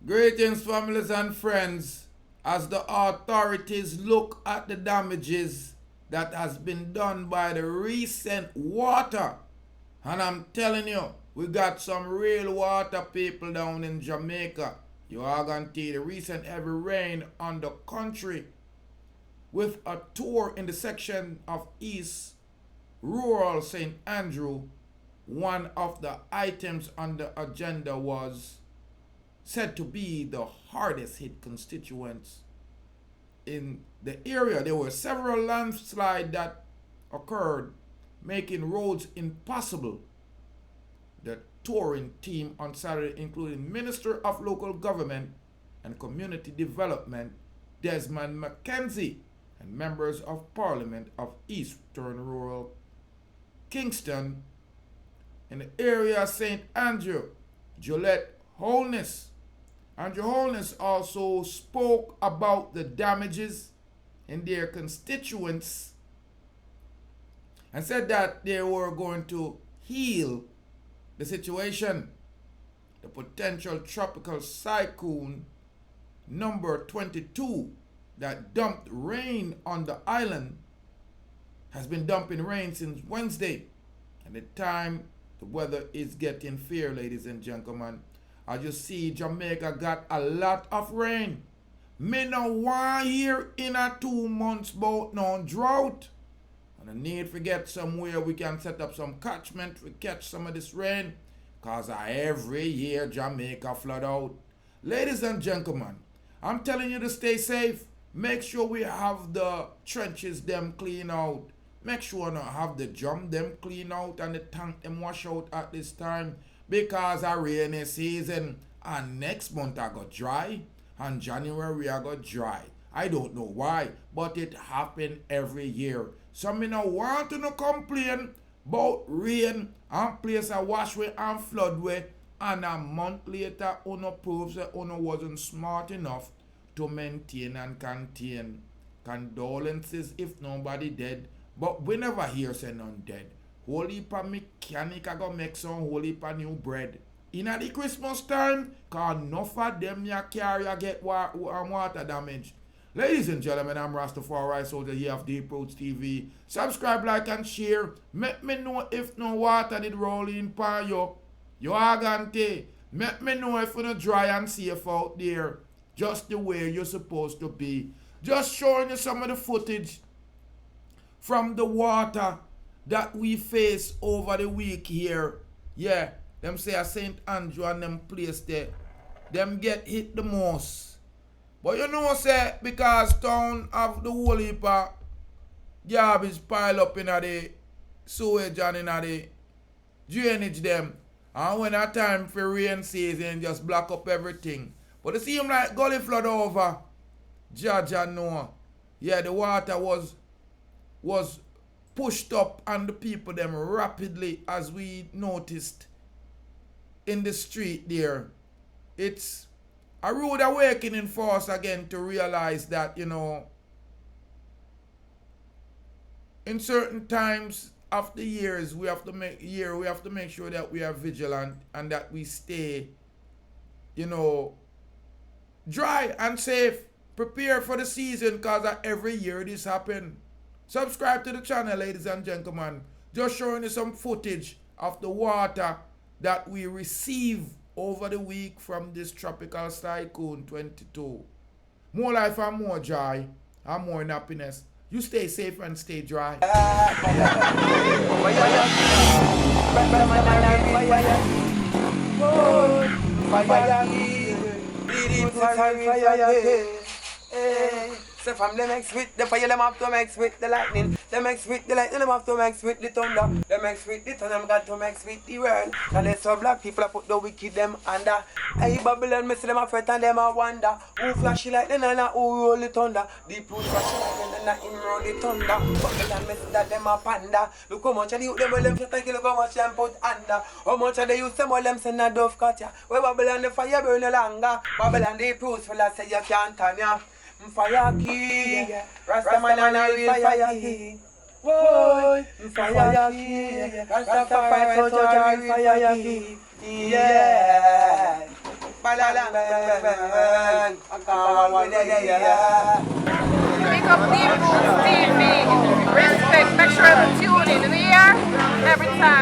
Greetings, families and friends, as the authorities look at the damages that has been done by the recent water. And I'm telling you, we got some real water people down in Jamaica. You are going to see the recent heavy rain on the country with a tour in the section of East Rural St. Andrew. One of the items on the agenda was said to be the hardest hit constituents in the area. There were several landslides that occurred, making roads impossible. The touring team on Saturday included Minister of Local Government and Community Development Desmond McKenzie and members of Parliament of Eastern Rural Kingston in the area of St. Andrew, Gillette Holness. Andrew Holness also spoke about the damages in their constituents and said that they were going to heal the situation. The potential tropical cyclone number 22 that dumped rain on the island has been dumping rain since Wednesday. And the time the weather is getting fair, ladies and gentlemen. As you see, Jamaica got a lot of rain. Me no want here in a 2 months bout no drought. And I need to get somewhere we can set up some catchment to catch some of this rain. Cause every year Jamaica flood out. Ladies and gentlemen, I'm telling you to stay safe. Make sure we have the trenches them clean out. Make sure not have the drum them clean out and the tank them wash out at this time. Because a rainy season and next month I got dry and January I got dry. I don't know why, but it happen every year. So me no want to no complain about rain and place a wash way and flood way, and a month later uno proves that uno wasn't smart enough to maintain and contain. Condolences if nobody dead, but we never hear say none dead. Whole heap of mechanic I go make some whole heap of new bread. In the Christmas time, cause enough of them ya carry get water damage. Ladies and gentlemen, I'm Rastafari Soldier here of Deep Roots TV. Subscribe, like, and share. Make me know if no water did roll in pan you. You are going to. Make me know if you're not dry and safe out there. Just the way you're supposed to be. Just showing you some of the footage from the water that we face over the week here. Yeah, them say a St. Andrew and them place there, them get hit the most. But you know say, because town have the whole heap of garbage pile up in the sewage and in the drainage them. And when a time for rain season, just block up everything. But it seems like gully flood over. Jaja know. Yeah, the water was pushed up on the people them rapidly, as we noticed in the street there. It's a rude awakening for us again to realize that, you know, in certain times of the years we have to make sure that we are vigilant and that we stay, you know, dry and safe, prepare for the season, because every year this happen. Subscribe to the channel, ladies and gentlemen. Just showing you some footage of the water that we receive over the week from this tropical cyclone 22. More life and more joy and more happiness. You stay safe and stay dry. So from them mix with the fire, them have to mix with the lightning. Them mix with the lightning, them have to mix with the thunder. Them mix with the thunder, them got to mix with the world. And they so black people put the wicked them under. Hey Babylon, me see them a fret and them a wonder. Who flash the lightning and who roll the thunder? The put flash the lightning and him roll the thunder. Babylon, me see that them a panda. Look how much of the youth them well them fret and kill, look how much them put under. How much of the youth them well them send a dove cut ya. Where Babylon the fire burn no longer. Babylon the proofs for that say you can't turn ya. Fire king, Rastaman and a real fire king. Whoa, fire king, Rastafari Soldier, fire king. Yeah. Balang, I can't want to. Pick up Deep Roots TV. Respect, make sure to tune in. You hear? Every time.